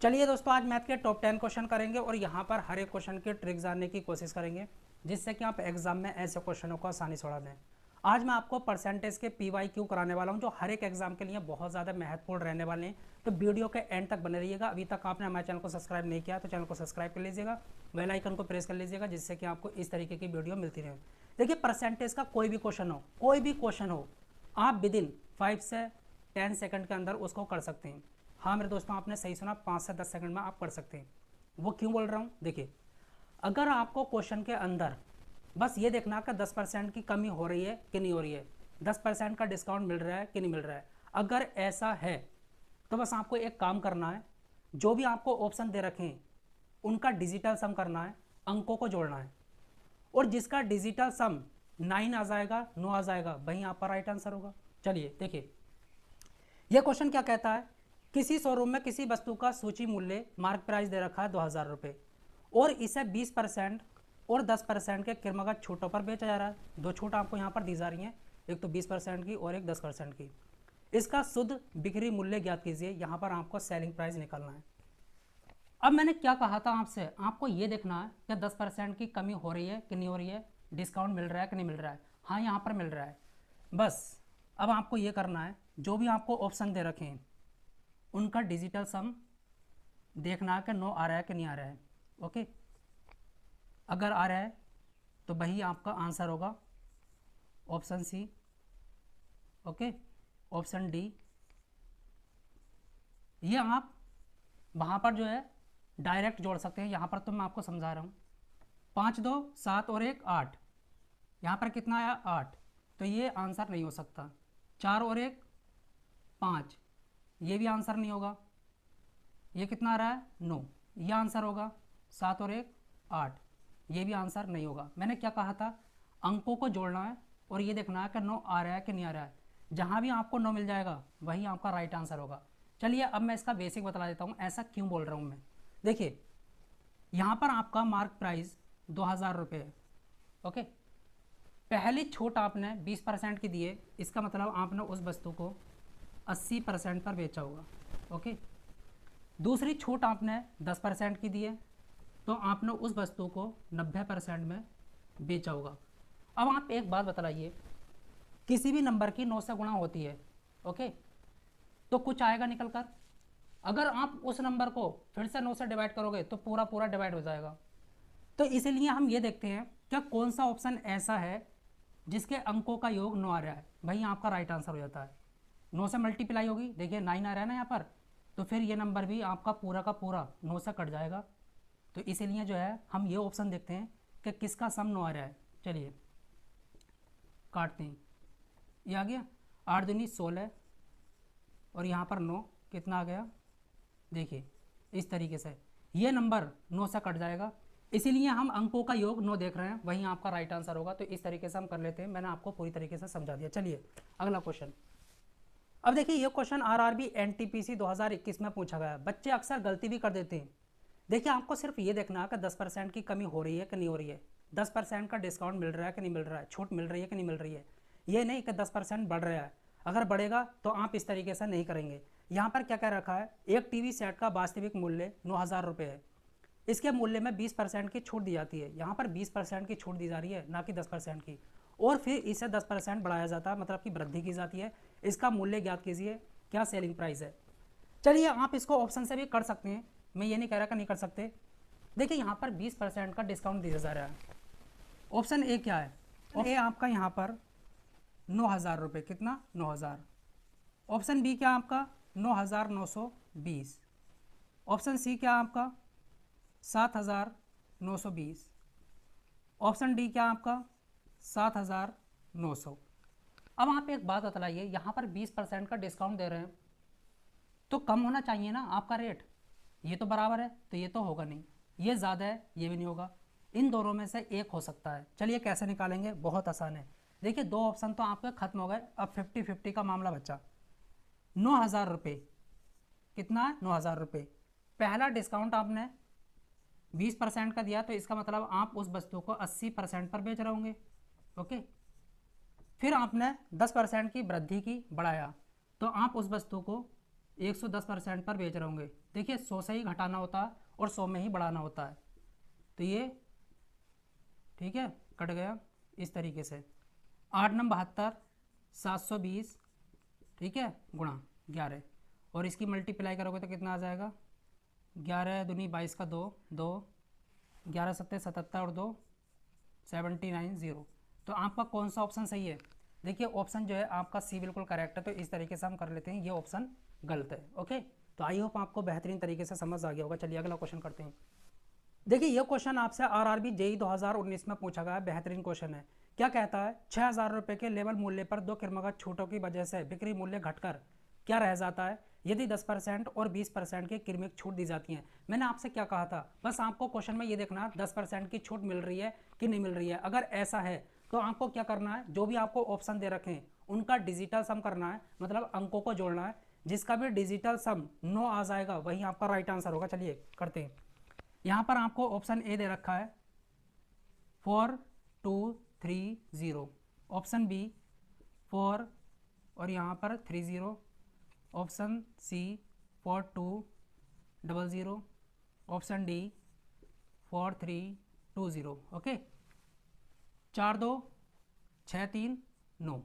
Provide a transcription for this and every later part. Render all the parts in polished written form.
चलिए दोस्तों, आज मैथ के टॉप 10 क्वेश्चन करेंगे और यहाँ पर हर एक क्वेश्चन की ट्रिक जानने की कोशिश करेंगे जिससे कि आप एग्जाम में ऐसे क्वेश्चनों को आसानी से उड़ा दें। आज मैं आपको परसेंटेज के PYQ कराने वाला हूँ जो हर एक एग्जाम के लिए बहुत ज़्यादा महत्वपूर्ण रहने वाले हैं। तो वीडियो के एंड तक बने रहिएगा। अभी तक आपने हमारे चैनल को सब्सक्राइब नहीं किया तो चैनल को सब्सक्राइब कर लीजिएगा, बेल आइकन को प्रेस कर लीजिएगा जिससे कि आपको इस तरीके की वीडियो मिलती रहे। देखिए, परसेंटेज का कोई भी क्वेश्चन हो, आप विदिन 5 से 10 सेकंड के अंदर उसको कर सकते हैं। हाँ मेरे दोस्तों, आपने सही सुना, 5 से 10 सेकंड में आप पढ़ सकते हैं। वो क्यों बोल रहा हूँ, देखिए, अगर आपको क्वेश्चन के अंदर बस ये देखना कि 10% की कमी हो रही है कि नहीं हो रही है, 10% का डिस्काउंट मिल रहा है कि नहीं मिल रहा है, अगर ऐसा है तो बस आपको एक काम करना है, जो भी आपको ऑप्शन दे रखे हैं उनका डिजिटल सम करना है, अंकों को जोड़ना है, और जिसका डिजिटल सम 9 आ जाएगा, 9 आ जाएगा, वहीं आपका राइट आंसर होगा। चलिए देखिए, यह क्वेश्चन क्या कहता है, किसी शोरूम में किसी वस्तु का सूची मूल्य मार्क प्राइस दे रखा है 2000 रुपये और इसे 20% और 10% के क्रमगत छूटों पर बेचा जा रहा है। दो छूट आपको यहाँ पर दी जा रही हैं, एक तो 20% की और एक 10% की। इसका शुद्ध बिक्री मूल्य ज्ञात कीजिए। यहाँ पर आपको सेलिंग प्राइस निकालना है। अब मैंने क्या कहा था आपसे, आपको ये देखना है कि 10% की कमी हो रही है कि नहीं हो रही है, डिस्काउंट मिल रहा है कि नहीं मिल रहा है। हाँ, यहाँ पर मिल रहा है। बस अब आपको ये करना है, जो भी आपको ऑप्शन दे रखे हैं उनका डिजिटल सम देखना है कि 9 आ रहा है कि नहीं आ रहा है। ओके, अगर आ रहा है तो वही आपका आंसर होगा, option C. Okay, option D, ये आप वहाँ पर जो है डायरेक्ट जोड़ सकते हैं। यहाँ पर तो मैं आपको समझा रहा हूँ, 5 2 7 और 1 8, यहाँ पर कितना आया 8, तो ये आंसर नहीं हो सकता। 4 और 1 5, ये भी आंसर नहीं होगा। ये कितना आ रहा है 9, ये आंसर होगा। 7 और 1 8, ये भी आंसर नहीं होगा। मैंने क्या कहा था, अंकों को जोड़ना है और ये देखना है कि 9 आ रहा है कि नहीं आ रहा है। जहाँ भी आपको 9 मिल जाएगा वही आपका राइट आंसर होगा। चलिए अब मैं इसका बेसिक बता देता हूँ, ऐसा क्यों बोल रहा हूँ मैं। देखिए, यहाँ पर आपका मार्क प्राइस 2000 रुपये है। ओके, पहली छूट आपने 20% की दी है, इसका मतलब आपने उस वस्तु को 80% पर बेचा होगा। ओके, दूसरी छूट आपने 10% की दी है, तो आपने उस वस्तु को 90% में बेचा होगा। अब आप एक बात बताइए, किसी भी नंबर की 9 से गुणा होती है, ओके, तो कुछ आएगा निकल कर। अगर आप उस नंबर को फिर से 9 से डिवाइड करोगे तो पूरा पूरा डिवाइड हो जाएगा। तो इसीलिए हम ये देखते हैं क्या कौन सा ऑप्शन ऐसा है जिसके अंकों का योग 9 आ रहा है, वही आपका राइट आंसर हो जाता है। 9 से मल्टीप्लाई होगी, देखिए 9 आ रहा है ना यहाँ पर, तो फिर ये नंबर भी आपका पूरा का पूरा 9 से कट जाएगा। तो इसीलिए जो है हम ये ऑप्शन देखते हैं कि किसका सम 9 आ रहा है। चलिए काटते हैं, ये आ गया 8 दूनी 16 और यहाँ पर 9, कितना आ गया, देखिए इस तरीके से ये नंबर 9 से कट जाएगा। इसीलिए हम अंकों का योग 9 देख रहे हैं, वहीं आपका राइट आंसर होगा। तो इस तरीके से हम कर लेते हैं, मैंने आपको पूरी तरीके से समझा दिया। चलिए अगला क्वेश्चन। अब देखिए, ये क्वेश्चन RRB NTPC 2021 में पूछा गया है। बच्चे अक्सर गलती भी कर देते हैं। देखिए, आपको सिर्फ ये देखना है कि 10% की कमी हो रही है कि नहीं हो रही है, 10% का डिस्काउंट मिल रहा है कि नहीं मिल रहा है, छूट मिल रही है कि नहीं मिल रही है। ये नहीं कि 10% बढ़ रहा है, अगर बढ़ेगा तो आप इस तरीके से नहीं करेंगे। यहाँ पर क्या कह रखा है, एक टीवी सेट का वास्तविक मूल्य 9000 रुपये है, इसके मूल्य में 20% की छूट दी जाती है। यहाँ पर 20% की छूट दी जा रही है, ना कि 10% की, और फिर इसे 10% बढ़ाया जाता है, मतलब कि वृद्धि की जाती है। इसका मूल्य ज्ञात कीजिए, क्या सेलिंग प्राइस है। चलिए आप इसको ऑप्शन से भी कर सकते हैं, मैं ये नहीं कह रहा कि नहीं कर सकते। देखिए, यहाँ पर 20% का डिस्काउंट दिया जा रहा है। ऑप्शन ए क्या है, ए आपका यहाँ पर 9000 रुपये, कितना 9000। ऑप्शन बी क्या आपका 9920। ऑप्शन सी क्या आपका 7920। ऑप्शन डी क्या आपका 7900। अब आप एक बात बतलाइए, यहाँ पर 20% का डिस्काउंट दे रहे हैं तो कम होना चाहिए ना आपका रेट, ये तो बराबर है तो ये तो होगा नहीं, ये ज़्यादा है ये भी नहीं होगा, इन दोनों में से एक हो सकता है। चलिए कैसे निकालेंगे, बहुत आसान है। देखिए, दो ऑप्शन तो आपके खत्म हो गए, अब 50-50 का मामला बचा। 9000 रुपये, कितना है 9000 रुपये, पहला डिस्काउंट आपने 20% का दिया, तो इसका मतलब आप उस वस्तु को 80% पर बेच रहे होंगे। ओके, फिर आपने 10% की वृद्धि की, बढ़ाया, तो आप उस वस्तु को 110% पर बेच रहे होंगे। देखिए 100 से ही घटाना होता है और 100 में ही बढ़ाना होता है, तो ये ठीक है कट गया इस तरीके से। 8 नंबर 72 720 ठीक है गुणा 11, और इसकी मल्टीप्लाई करोगे तो कितना आ जाएगा, 11 दूनी 22 का 2 2 11 सत्ते 77 और 2 79 0। तो आपका कौन सा ऑप्शन सही है? देखिए ऑप्शन जो है आपका सी बिल्कुल करेक्ट है, तो इस तरीके से हम कर लेते हैं, ये ऑप्शन गलत है। ओके, तो आई होप आपको बेहतरीन तरीके से समझ आ गया होगा। चलिए अगला क्वेश्चन करते हैं। देखिए ये क्वेश्चन आपसे आरआरबी जेई 2019 में पूछा गया है, बेहतरीन क्वेश्चन है। क्या कहता है, 6,000 रुपये के लेवल मूल्य पर 2 क्रमागत छूटों की वजह से बिक्री मूल्य घटकर क्या रह जाता है यदि 10% और 20% की क्रमिक छूट दी जाती है। मैंने आपसे क्या कहा था, बस आपको क्वेश्चन में ये देखना 10% की छूट मिल रही है कि नहीं मिल रही है। अगर ऐसा है तो आपको क्या करना है, जो भी आपको ऑप्शन दे रखे हैं उनका डिजिटल सम करना है, मतलब अंकों को जोड़ना है। जिसका भी डिजिटल सम 9 आ जाएगा वही आपका राइट आंसर होगा। चलिए करते हैं। यहाँ पर आपको ऑप्शन ए दे रखा है 4230, ऑप्शन बी 4 और यहाँ पर 30, option C 4200, option D 4320। Okay, 4 2 6 3 9,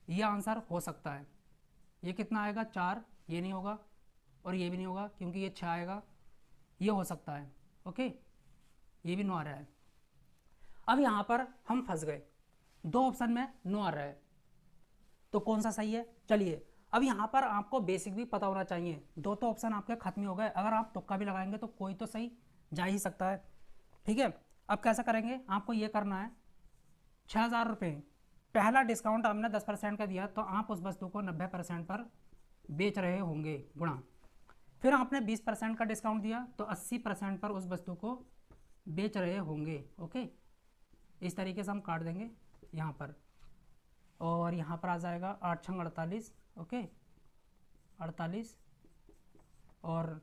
ये आंसर हो सकता है। ये कितना आएगा 4, ये नहीं होगा और ये भी नहीं होगा क्योंकि ये 6 आएगा, ये हो सकता है। ओके, ये भी 9 आ रहा है। अब यहाँ पर हम फंस गए, 2 ऑप्शन में 9 आ रहा है, तो कौन सा सही है? चलिए अब यहाँ पर आपको बेसिक भी पता होना चाहिए। 2 तो ऑप्शन आपके खत्म ही हो गए, अगर आप तुक्का भी लगाएंगे तो कोई तो सही जा ही सकता है। ठीक है, अब कैसा करेंगे, आपको ये करना है 6,000 रुपये, पहला डिस्काउंट आपने 10% का दिया तो आप उस वस्तु को 90% पर बेच रहे होंगे गुणा, फिर आपने 20% का डिस्काउंट दिया तो 80% पर उस वस्तु को बेच रहे होंगे। ओके, इस तरीके से हम काट देंगे यहाँ पर, और यहाँ पर आ जाएगा 8 छंग 48। ओके, 48 और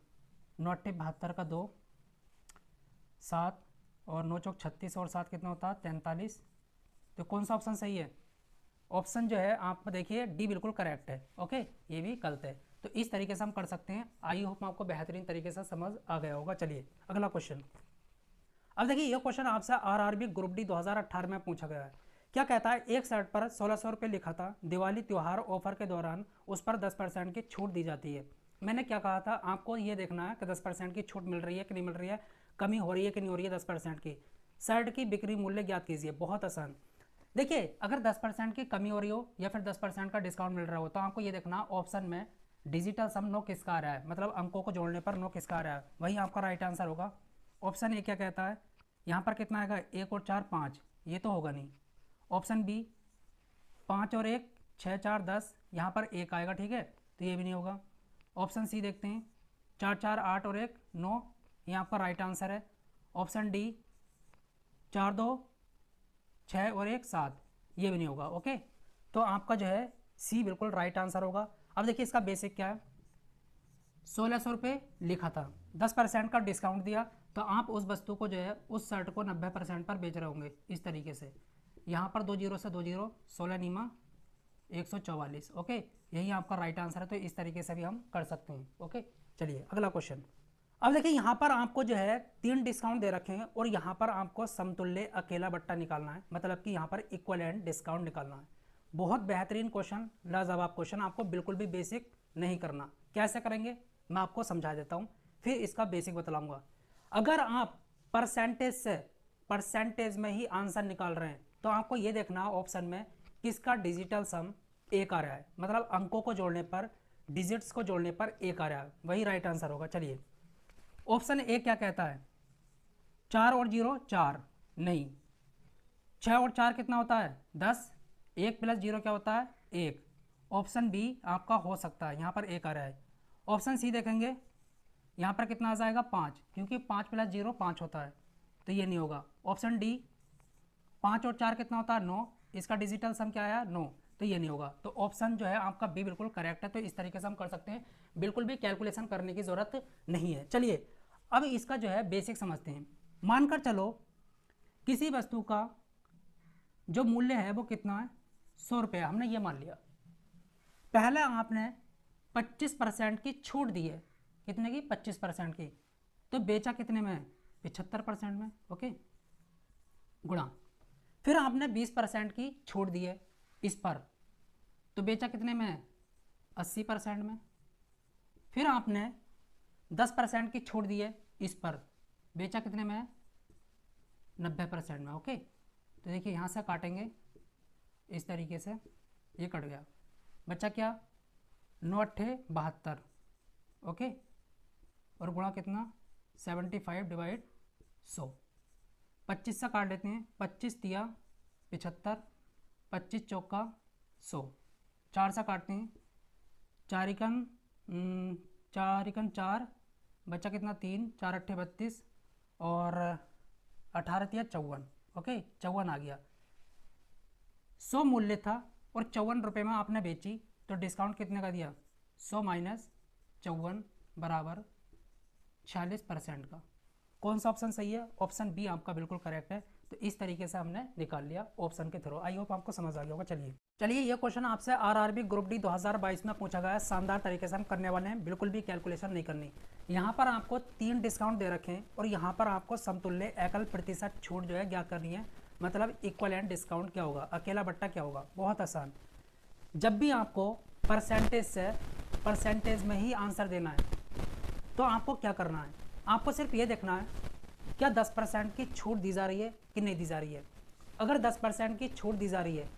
9 अट्ठे 72 का 2 7 और 9 चौक 36 और 7 कितना होता है 43। तो कौन सा ऑप्शन सही है? ऑप्शन जो है आप देखिए डी बिल्कुल करेक्ट है। ओके, ये भी गलत है। तो इस तरीके से हम कर सकते हैं। आई होप आपको बेहतरीन तरीके से समझ आ गया होगा। चलिए अगला क्वेश्चन। अब देखिए ये क्वेश्चन आपसे आरआरबी ग्रुप डी 2018 में पूछा गया है। क्या कहता है, एक शर्ट पर 1600 रुपये लिखा था, दिवाली त्यौहार ऑफर के दौरान उस पर 10% की छूट दी जाती है। मैंने क्या कहा था, आपको ये देखना है कि 10% की छूट मिल रही है कि नहीं मिल रही है, कमी हो रही है कि नहीं हो रही है 10% की। शर्ट की बिक्री मूल्य ज्ञात कीजिए, बहुत आसान। देखिए अगर 10% की कमी हो रही हो या फिर 10% का डिस्काउंट मिल रहा हो तो आपको ये देखना ऑप्शन में डिजिटल सम 9 किसका आ रहा है, मतलब अंकों को जोड़ने पर 9 किसका आ रहा है, वही आपका राइट आंसर होगा। ऑप्शन ए क्या कहता है, यहाँ पर कितना आएगा 1 और 4 5, ये तो होगा नहीं। ऑप्शन बी 5 और 1 6 4 10, यहाँ पर 1 आएगा, ठीक है, तो ये भी नहीं होगा। ऑप्शन सी देखते हैं, 4 4 8 और 1 9, ये आपका राइट आंसर है। ऑप्शन डी 4 2 6 और 1 7, ये भी नहीं होगा। ओके, तो आपका जो है सी बिल्कुल राइट आंसर होगा। अब देखिए इसका बेसिक क्या है, 1600 रुपये लिखा था, 10% का डिस्काउंट दिया तो आप उस वस्तु को जो है उस शर्ट को 90% पर बेच रहे होंगे इस तरीके से। यहाँ पर 2 0 से 2 0, 16 नीमा 144। ओके, यही आपका राइट आंसर है। तो इस तरीके से भी हम कर सकते हैं। ओके, चलिए अगला क्वेश्चन। अब देखिए यहाँ पर आपको जो है 3 डिस्काउंट दे रखे हैं और यहाँ पर आपको समतुल्य अकेला बट्टा निकालना है, मतलब कि यहाँ पर इक्वलेंट डिस्काउंट निकालना है। बहुत बेहतरीन क्वेश्चन, लाजवाब क्वेश्चन, आपको बिल्कुल भी बेसिक नहीं करना। कैसे करेंगे मैं आपको समझा देता हूँ, फिर इसका बेसिक बतलाऊंगा। अगर आप परसेंटेज से परसेंटेज में ही आंसर निकाल रहे हैं तो आपको ये देखना ऑप्शन में किसका डिजिटल सम 1 आ रहा है, मतलब अंकों को जोड़ने पर डिजिट्स को जोड़ने पर 1 आ रहा है, वही राइट आंसर होगा। चलिए ऑप्शन ए क्या कहता है, 4 और 0 4, नहीं। 6 और 4 कितना होता है 10, 1 प्लस 0 क्या होता है 1। ऑप्शन बी आपका हो सकता है, यहाँ पर 1 आ रहा है। ऑप्शन सी देखेंगे, यहाँ पर कितना आ जाएगा 5, क्योंकि 5 प्लस 0 5 होता है, तो ये नहीं होगा। ऑप्शन डी 5 और 4 कितना होता है 9, इसका डिजिटल सम क्या आया 9, तो ये नहीं होगा। तो ऑप्शन जो है आपका बी बिल्कुल करेक्ट है। तो इस तरीके से हम कर सकते हैं, बिल्कुल भी कैलकुलेशन करने की ज़रूरत नहीं है। चलिए अब इसका जो है बेसिक समझते हैं। मानकर चलो किसी वस्तु का जो मूल्य है वो कितना है 100 रुपये, हमने ये मान लिया। पहले आपने 25% की छूट दी है, कितने की? 25% की। तो बेचा कितने में? 75% में। ओके, गुणा, फिर आपने 20% की छूट दी है इस पर, तो बेचा कितने में? 80% में। फिर आपने 10% की छूट दी है इस पर, बेचा कितने में? 90% में। ओके, तो देखिए यहाँ से काटेंगे इस तरीके से, ये कट गया, बचा क्या? 9 अट्ठे 72। ओके, और गुणा कितना? 75 डिवाइड 100। 25 से काट लेते हैं, 25 तिया 75, 25 चौका 100, 4 से काटते हैं, 4 इकन 4, बचा कितना? 3, 4 अट्ठे 32 और 18 तिया 54। ओके, 54 आ गया। 100 मूल्य था और 54 रुपये में आपने बेची, तो डिस्काउंट कितने का दिया? 100 माइनस 54 बराबर 46% का। कौन सा ऑप्शन सही है? ऑप्शन बी आपका बिल्कुल करेक्ट है। तो इस तरीके से हमने निकाल लिया ऑप्शन के थ्रू। आई होप आपको समझ आ गया होगा। चलिए ये क्वेश्चन आपसे आरआरबी ग्रुप डी 2022 में पूछा गया है, शानदार तरीके से हम करने वाले हैं, बिल्कुल भी कैलकुलेशन नहीं करनी। यहाँ पर आपको 3 डिस्काउंट दे रखे हैं और यहाँ पर आपको समतुल्य एकल प्रतिशत छूट जो है ज्ञात करनी है, मतलब इक्वलेंट डिस्काउंट क्या होगा, अकेला बट्टा क्या होगा। बहुत आसान, जब भी आपको परसेंटेज से परसेंटेज में ही आंसर देना है तो आपको क्या करना है? आपको सिर्फ ये देखना है क्या 10% की छूट दी जा रही है कि नहीं दी जा रही है। अगर 10% की छूट दी जा रही है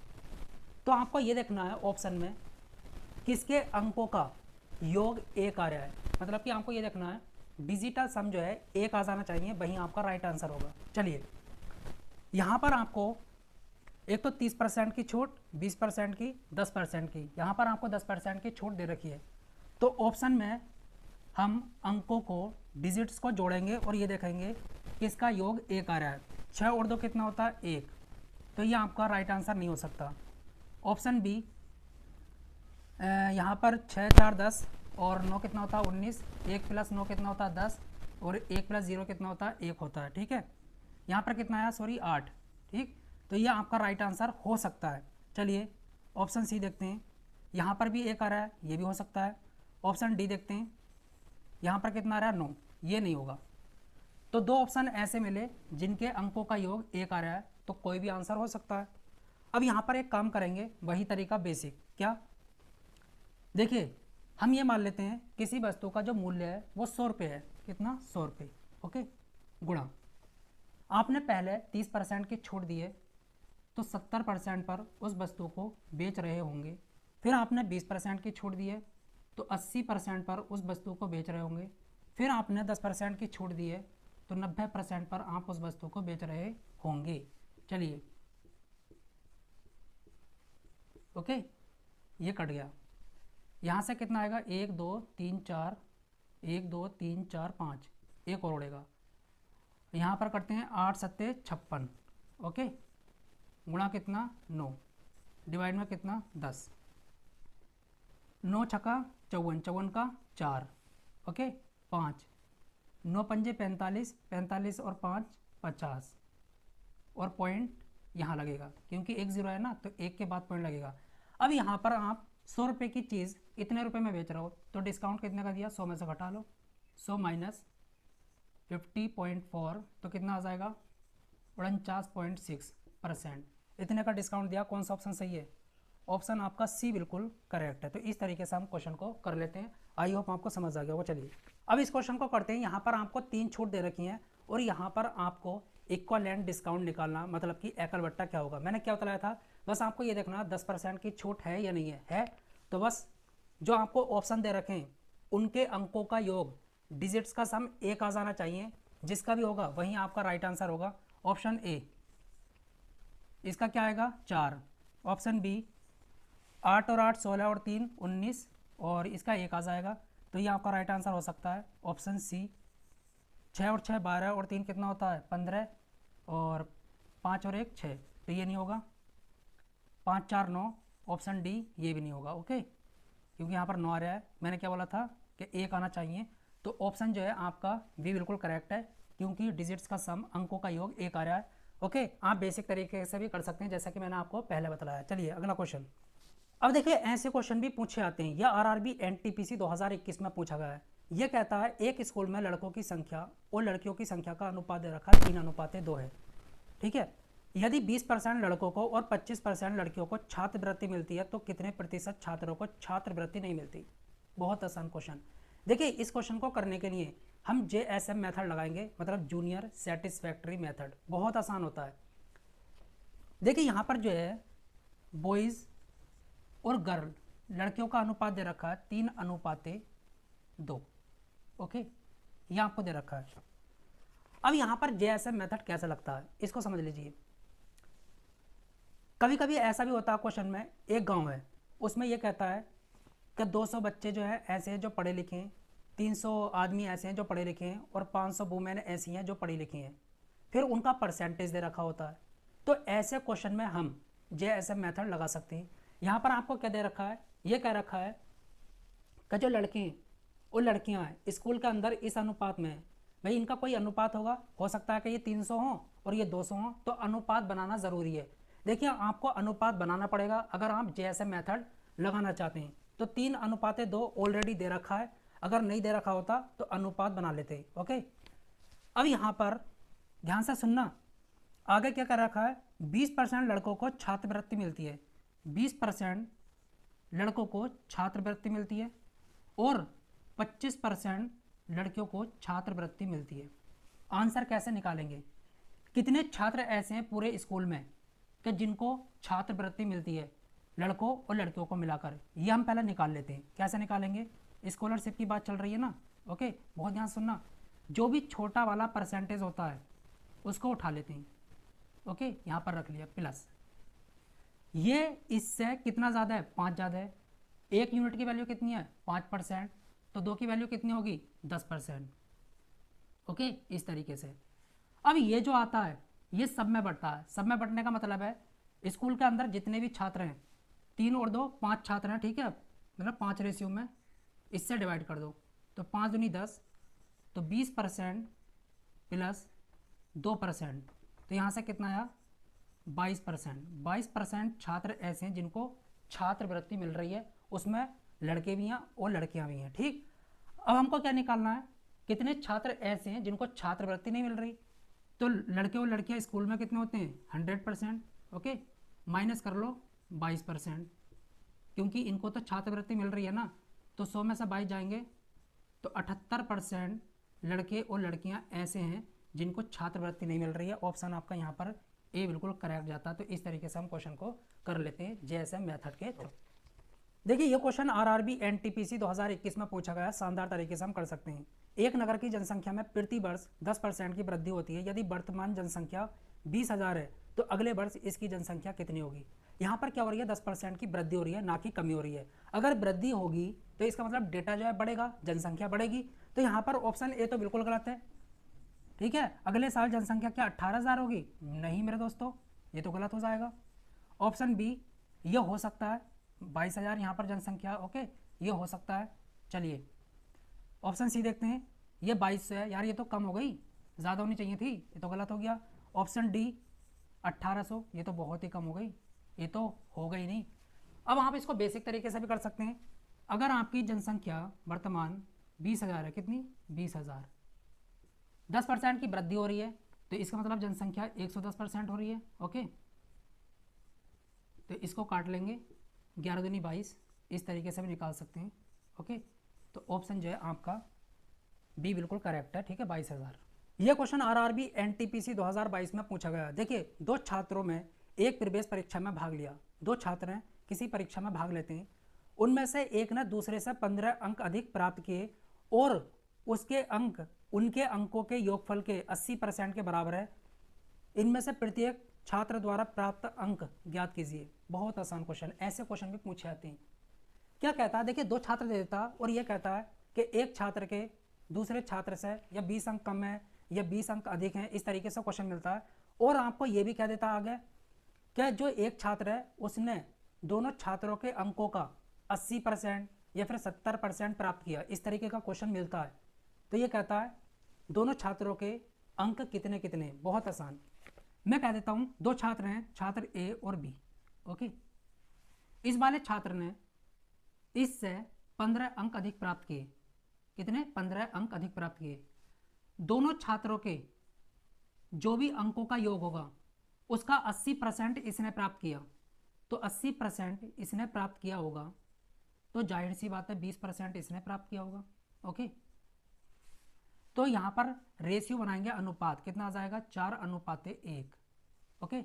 तो आपको ये देखना है ऑप्शन में किसके अंकों का योग 1 आ रहा है, मतलब कि आपको ये देखना है डिजिटल सम जो है 1 आ जाना चाहिए, वही आपका राइट आंसर होगा। चलिए यहाँ पर आपको एक तो 30% की छूट, 20% की, 10% की, यहाँ पर आपको 10% की छूट दे रखी है। तो ऑप्शन में हम अंकों को, डिजिट्स को जोड़ेंगे और ये देखेंगे किसका योग 1 आ रहा है। 6 और 2 कितना होता है? 1। तो ये आपका राइट आंसर नहीं हो सकता। ऑप्शन बी, यहाँ पर 6 4 10 और 9 कितना होता है? 19। 1 प्लस 9 कितना होता है? 10 और 1 प्लस 0 कितना होता है? 1 होता है। ठीक है, यहाँ पर कितना आया? सॉरी 8। ठीक, तो ये आपका राइट आंसर हो सकता है। चलिए ऑप्शन सी देखते हैं, यहाँ पर भी 1 आ रहा है, ये भी हो सकता है। ऑप्शन डी देखते हैं, यहाँ पर कितना आ रहा है? 9, ये नहीं होगा। तो 2 ऑप्शन ऐसे मिले जिनके अंकों का योग 1 आ रहा है, तो कोई भी आंसर हो सकता है। अब यहाँ पर एक काम करेंगे, वही तरीका बेसिक। क्या? देखिए हम ये मान लेते हैं किसी वस्तु का जो मूल्य है वो 100 रुपये है। कितना? 100 रुपये। ओके, गुणा, आपने पहले 30% की छूट दी है तो 70% पर उस वस्तु को बेच रहे होंगे। फिर आपने 20% की छूट दी है तो 80% पर उस वस्तु को बेच रहे होंगे। फिर आपने 10% की छूट दी है तो 90% पर आप उस वस्तु को बेच रहे होंगे। चलिए ओके, ये कट गया। यहाँ से कितना आएगा? 1 2 3 4, 1 2 3 4 5, एक और उड़ेगा। यहाँ पर करते हैं 8 सत्ते 56। ओके, गुणा कितना? 9, डिवाइड में कितना? 10। 9 छक्का 54, 54 का 4। ओके, 5, 9 पंजे 45, 45 और 5 50, और पॉइंट यहाँ लगेगा क्योंकि 1 0 है ना, तो 1 के बाद पॉइंट लगेगा। अब यहाँ पर आप 100 रुपये की चीज़ इतने रुपये में बेच रहे हो, तो डिस्काउंट कितने का दिया? 100 में से घटा लो, 100 माइनस 50.4, तो कितना आ जाएगा? 49.6%। इतने का डिस्काउंट दिया। कौन सा ऑप्शन सही है? ऑप्शन आपका सी बिल्कुल करेक्ट है। तो इस तरीके से हम क्वेश्चन को कर लेते हैं। आई होप आपको समझ आ गया होगा। चलिए अब इस क्वेश्चन को करते हैं। यहाँ पर आपको 3 छूट दे रखी हैं और यहाँ पर आपको इक्वलेंट डिस्काउंट निकालना, मतलब कि एकल बट्टा क्या होगा। मैंने क्या बताया था? बस आपको ये देखना 10% की छूट है या नहीं है तो बस जो आपको ऑप्शन दे रखे हैं उनके अंकों का योग, डिजिट्स का सम 1 आ जाना चाहिए। जिसका भी होगा वही आपका राइट आंसर होगा। ऑप्शन ए, इसका क्या आएगा? 4। ऑप्शन बी, 8 और 8 16 और 3 19 और इसका 1 आ जाएगा, तो ये आपका राइट आंसर हो सकता है। ऑप्शन सी, 6 और 6 12 और 3 कितना होता है? 15 और 5 और 1 6, तो ये नहीं होगा। 5 4 9, ऑप्शन डी ये भी नहीं होगा। ओके, क्योंकि यहाँ पर 9 आ रहा है। मैंने क्या बोला था कि 1 आना चाहिए, तो ऑप्शन जो है आपका बी बिल्कुल करेक्ट है क्योंकि डिजिट्स का सम, अंकों का योग 1 आ रहा है। ओके, आप बेसिक तरीके से भी कर सकते हैं जैसा कि मैंने आपको पहले बताया। चलिए अगला क्वेश्चन। अब देखिए ऐसे क्वेश्चन भी पूछे आते हैं, यह आरआरबी एनटीपीसी 2021 में पूछा गया है। यह कहता है एक स्कूल में लड़कों की संख्या और लड़कियों की संख्या का अनुपात दे रखा है 3:2 है। ठीक है, यदि 20% लड़कों को और 25% लड़कियों को छात्रवृत्ति मिलती है तो कितने प्रतिशत छात्रों को छात्रवृत्ति नहीं मिलती। बहुत आसान क्वेश्चन। देखिए इस क्वेश्चन को करने के लिए हम JSM मेथड लगाएंगे, मतलब जूनियर सेटिस्फैक्ट्री मेथड। बहुत आसान होता है। देखिए यहाँ पर जो है बॉयज़ और गर्ल लड़कियों का अनुपात दे रखा है 3:2। ओके, ये आपको दे रखा है। अब यहाँ पर JSM मेथड कैसा लगता है इसको समझ लीजिए। कभी कभी ऐसा भी होता है क्वेश्चन में, एक गांव है उसमें ये कहता है कि 200 बच्चे जो है ऐसे हैं जो पढ़े लिखे हैं, 300 आदमी ऐसे हैं जो पढ़े लिखे हैं और 500 वुमेन ऐसी हैं जो पढ़ी लिखी हैं, फिर उनका परसेंटेज दे रखा होता है। तो ऐसे क्वेश्चन में हम JSM मेथड लगा सकते हैं। यहाँ पर आपको क्या दे रखा है, ये कह रखा है कि जो लड़के और लड़कियाँ हैं स्कूल के अंदर इस अनुपात में, भाई इनका कोई अनुपात होगा, हो सकता है कि ये 300 हों और ये 200 हों, तो अनुपात बनाना ज़रूरी है। देखिए आपको अनुपात बनाना पड़ेगा अगर आप JSM मेथड लगाना चाहते हैं। तो 3:2 ऑलरेडी दे रखा है, अगर नहीं दे रखा होता तो अनुपात बना लेते। ओके, अब यहाँ पर ध्यान से सुनना, आगे क्या कर रखा है, 20% लड़कों को छात्रवृत्ति मिलती है, 20% लड़कों को छात्रवृत्ति मिलती है और 25% लड़कियों को छात्रवृत्ति मिलती है। आंसर कैसे निकालेंगे, कितने छात्र ऐसे हैं पूरे स्कूल में कि जिनको छात्रवृत्ति मिलती है लड़कों और लड़कियों को मिलाकर, ये हम पहले निकाल लेते हैं। कैसे निकालेंगे, स्कॉलरशिप की बात चल रही है ना। ओके, बहुत ध्यान सुनना, जो भी छोटा वाला परसेंटेज होता है उसको उठा लेते हैं। ओके, यहाँ पर रख लिया प्लस, ये इससे कितना ज़्यादा है, 5 ज़्यादा है। 1 यूनिट की वैल्यू कितनी है, 5%, तो 2 की वैल्यू कितनी होगी, 10%। ओके, इस तरीके से। अब ये जो आता है ये सब में बढ़ता है। सब में बढ़ने का मतलब है स्कूल के अंदर जितने भी छात्र हैं, 3 और 2 5 छात्र हैं, ठीक है, मतलब 5 रेशियो में, इससे डिवाइड कर दो तो 5 दूनी 10, तो 20% प्लस 2%, तो यहाँ से कितना आया, 22%। 22% छात्र ऐसे हैं जिनको छात्रवृत्ति मिल रही है, उसमें लड़के भी हैं और लड़कियां भी हैं। ठीक, अब हमको क्या निकालना है, कितने छात्र ऐसे हैं जिनको छात्रवृत्ति नहीं मिल रही। तो लड़के और लड़कियां स्कूल में कितने होते हैं, 100%। ओके, माइनस कर लो 22%, क्योंकि इनको तो छात्रवृत्ति मिल रही है ना, तो 100 में से 22 जाएंगे तो 78% लड़के और लड़कियां ऐसे हैं जिनको छात्रवृत्ति नहीं मिल रही है। ऑप्शन आपका यहाँ पर ए बिल्कुल करेक्ट जाता है। तो इस तरीके से हम क्वेश्चन को कर लेते हैं JSM मेथड के थ्रू। देखिए ये क्वेश्चन आरआरबी एनटीपीसी 2021 में पूछा गया, शानदार तरीके से हम कर सकते हैं। एक नगर की जनसंख्या में प्रति वर्ष 10% की वृद्धि होती है। यदि वर्तमान जनसंख्या 20,000 है तो अगले वर्ष इसकी जनसंख्या कितनी होगी। यहाँ पर क्या हो रही है, 10% की वृद्धि हो रही है, ना कि कमी हो रही है। अगर वृद्धि होगी तो इसका मतलब डेटा जो है बढ़ेगा, जनसंख्या बढ़ेगी। तो यहाँ पर ऑप्शन ए तो बिल्कुल गलत है। ठीक है, अगले साल जनसंख्या क्या 18,000 होगी, नहीं मेरे दोस्तों, ये तो गलत हो जाएगा। ऑप्शन बी ये हो सकता है, 22,000 यहाँ पर जनसंख्या, ओके, ये हो सकता है। चलिए ऑप्शन सी देखते हैं, ये 2200 है, यार ये तो कम हो गई, ज़्यादा होनी चाहिए थी, ये तो गलत हो गया। ऑप्शन डी 1800, ये तो बहुत ही कम हो गई, ये तो हो गई नहीं। अब आप इसको बेसिक तरीके से भी कर सकते हैं। अगर आपकी जनसंख्या वर्तमान 20,000 है, कितनी, 20,000, 10% की वृद्धि हो रही है, तो इसका मतलब जनसंख्या 110% हो रही है। ओके, तो इसको काट लेंगे, 11 दूनी 22, इस तरीके से भी निकाल सकते हैं। ओके, तो ऑप्शन जो है आपका बी बिल्कुल करेक्ट है। ठीक है, 22,000। यह क्वेश्चन आरआरबी एनटीपीसी 2022 में पूछा गया। देखिए, दो छात्रों में एक प्रवेश परीक्षा में भाग लिया। दो छात्र हैं, किसी परीक्षा में भाग लेते हैं, उनमें से एक ने दूसरे से 15 अंक अधिक प्राप्त किए और उसके अंक उनके अंकों के योगफल के 80% के बराबर है। इनमें से प्रत्येक छात्र द्वारा प्राप्त अंक ज्ञात कीजिए। बहुत आसान क्वेश्चन, ऐसे क्वेश्चन भी पूछे जाते हैं। क्या कहता है, देखिए दो छात्र दे देता और ये कहता है कि एक छात्र के दूसरे छात्र से या 20 अंक कम है या 20 अंक अधिक हैं, इस तरीके से क्वेश्चन मिलता है। और आपको ये भी कह देता आगे कि जो एक छात्र है उसने दोनों छात्रों के अंकों का 80% या फिर 70% प्राप्त किया, इस तरीके का क्वेश्चन मिलता है। तो ये कहता है दोनों छात्रों के अंक कितने कितने। बहुत आसान, मैं कह देता हूँ, दो छात्र हैं, छात्र ए और बी। ओके, इस वाले छात्र ने इससे 15 अंक अधिक प्राप्त किए। कितने? 15 अंक अधिक प्राप्त किए। दोनों छात्रों के जो भी अंकों का योग होगा उसका 80% इसने प्राप्त किया, तो 80% इसने प्राप्त किया होगा, तो जाहिर सी बात है 20% इसने प्राप्त किया होगा। ओके, तो यहाँ पर रेशियो बनाएंगे, अनुपात कितना आ जाएगा? 4:1। ओके,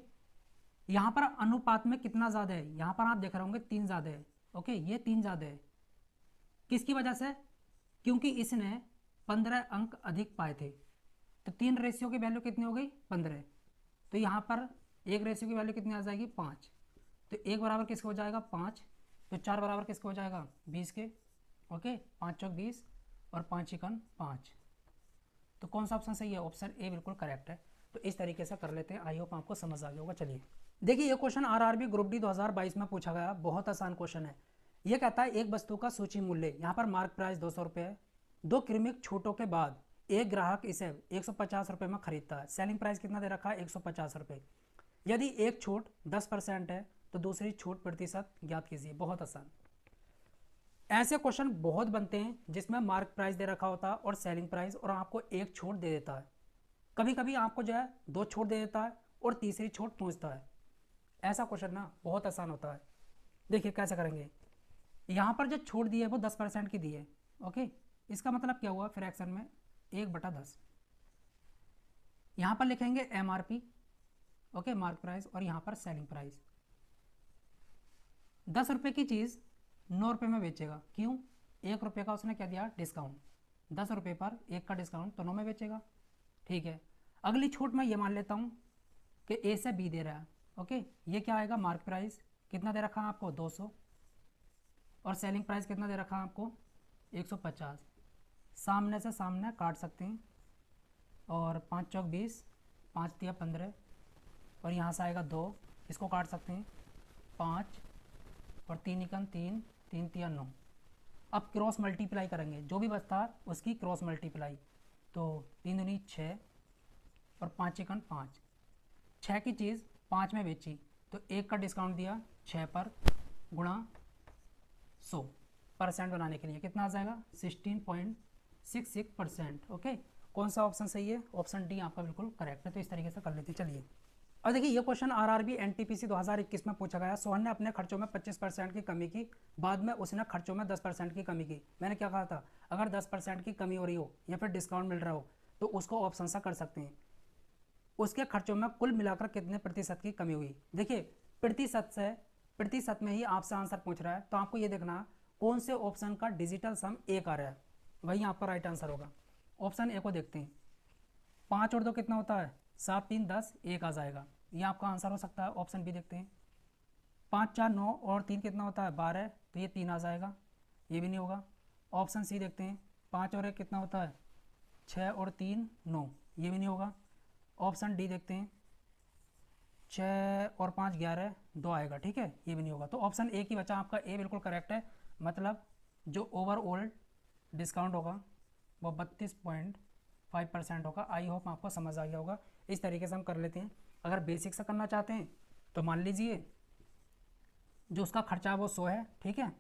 यहाँ पर अनुपात में कितना ज़्यादा है? यहाँ पर आप देख रहे होंगे 3 ज़्यादा है। ओके, ये 3 ज़्यादा है, किसकी वजह से? क्योंकि इसने 15 अंक अधिक पाए थे, तो 3 रेशियो की वैल्यू कितनी हो गई? 15। तो यहाँ पर एक रेशियो की वैल्यू कितनी आ जाएगी? 5। तो 1 बराबर किसके हो जाएगा? 5। तो 4 बराबर किसके हो जाएगा? 20 के। ओके, 5 चौक 20 और 5 चिकन 5। तो कौन सा ऑप्शन सही है? ऑप्शन ए बिल्कुल करेक्ट है। तो इस तरीके से कर लेते हैं, आई होप आपको समझ आ गया होगा। चलिए देखिए, ये क्वेश्चन आरआरबी ग्रुप डी 2022 में पूछा गया, बहुत आसान क्वेश्चन है। ये कहता है एक वस्तु का सूची मूल्य, यहाँ पर मार्क प्राइस 200 रुपये है, 2 क्रमिक छूटों के बाद एक ग्राहक इसे 150 रुपये में खरीदता है। सेलिंग प्राइस कितना दे रखा है? 150 रुपये। यदि एक छूट 10% है तो दूसरी छूट प्रतिशत ज्ञात कीजिए। बहुत आसान। ऐसे क्वेश्चन बहुत बनते हैं जिसमें मार्क प्राइस दे रखा होता है और सेलिंग प्राइस, और आपको एक छूट दे देता है। कभी कभी आपको जो है 2 छूट दे देता है और तीसरी छूट पूछता है। ऐसा क्वेश्चन ना बहुत आसान होता है। देखिए कैसे करेंगे। यहाँ पर जो छूट दी है वो 10% की दी है। ओके, इसका मतलब क्या हुआ? फ्रैक्शन में 1/10। यहाँ पर लिखेंगे MRP, ओके, मार्क प्राइस, और यहाँ पर सेलिंग प्राइस। 10 रुपये की चीज़ 9 रुपये में बेचेगा, क्यों? 1 रुपये का उसने क्या दिया? डिस्काउंट। 10 रुपये पर 1 का डिस्काउंट, तो 9 में बेचेगा। ठीक है, अगली छूट मैं ये मान लेता हूँ कि ए से बी दे रहा है। ओके, ये क्या आएगा? मार्क प्राइस कितना दे रखा है आपको? 200, और सेलिंग प्राइस कितना दे रखा है आपको? 150। सामने से सामने काट सकते हैं, और 5 चौक 20, 5 तिया 15, और यहाँ से आएगा 2, इसको काट सकते हैं 5, और 3 इकन 3, 3 तिया 9। अब क्रॉस मल्टीप्लाई करेंगे, जो भी बचता है उसकी क्रॉस मल्टीप्लाई, तो 3 दूनी 6 और 5 इकन 5। 6 की चीज़ 5 में बेची तो 1 का डिस्काउंट दिया 6 पर, गुणा 100% बनाने के लिए कितना आ जाएगा? 16.66%। ओके, कौन सा ऑप्शन सही है? ऑप्शन डी आपका बिल्कुल करेक्ट है। तो इस तरीके से कर लेते चलिए। और देखिए, ये क्वेश्चन आरआरबी एनटीपीसी 2021 में पूछा गया। सोहन ने अपने खर्चों में 25% की कमी की, बाद में उसने खर्चों में 10% की कमी की। मैंने क्या कहा था? अगर 10% की कमी हो रही हो या फिर डिस्काउंट मिल रहा हो तो उसको ऑप्शन सा कर सकते हैं। उसके खर्चों में कुल मिलाकर कितने प्रतिशत की कमी हुई? देखिए, प्रतिशत में ही आपसे आंसर पूछ रहा है, तो आपको ये देखना कौन से ऑप्शन का डिजिटल सम 1 आ रहा है, वही आपका राइट आंसर होगा। ऑप्शन ए को देखते हैं। 5 और 2 कितना होता है? 7 3 10, 1 आ जाएगा, ये आपका आंसर हो सकता है। ऑप्शन बी देखते हैं। 5 4 9 और 3 कितना होता है? 12, तो ये 3 आ जाएगा, ये भी नहीं होगा। ऑप्शन सी देखते हैं। 5 और 1 कितना होता है? 6 और 3 9, ये भी नहीं होगा। ऑप्शन डी देखते हैं। 6 और 5 11, 2 आएगा, ठीक है, ये भी नहीं होगा। तो ऑप्शन ए की बचा आपका, ए बिल्कुल करेक्ट है। मतलब जो ओवरऑल डिस्काउंट होगा वो 32.5% होगा। आई होप आपको समझ आ गया होगा। इस तरीके से हम कर लेते हैं। अगर बेसिक से करना चाहते हैं तो मान लीजिए जो उसका खर्चा है वो 100 है, ठीक है।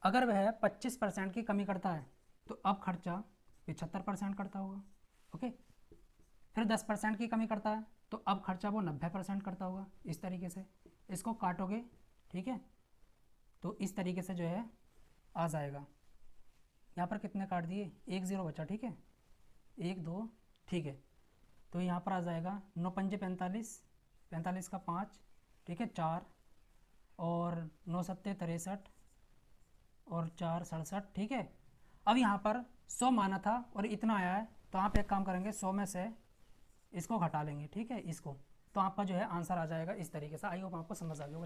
अगर वह 25% की कमी करता है तो अब खर्चा 75% करता होगा। ओके, फिर 10% की कमी करता है तो अब खर्चा वो 90% करता होगा। इस तरीके से इसको काटोगे, ठीक है, तो इस तरीके से जो है आ जाएगा। यहाँ पर कितने काट दिए? 1 0 बचा, ठीक है, 1 2, ठीक है। तो यहाँ पर आ जाएगा 9 पंजे 45, 45 का 5, ठीक है, 4, और 9 सत्ते 63, और 4 67, ठीक है। अब यहाँ पर 100 माना था और इतना आया है, तो आप एक काम करेंगे, 100 में से इसको घटा लेंगे, ठीक है, इसको, तो आपका जो है आंसर आ जाएगा इस तरीके से। आई होप आपको समझ आ गया होगा।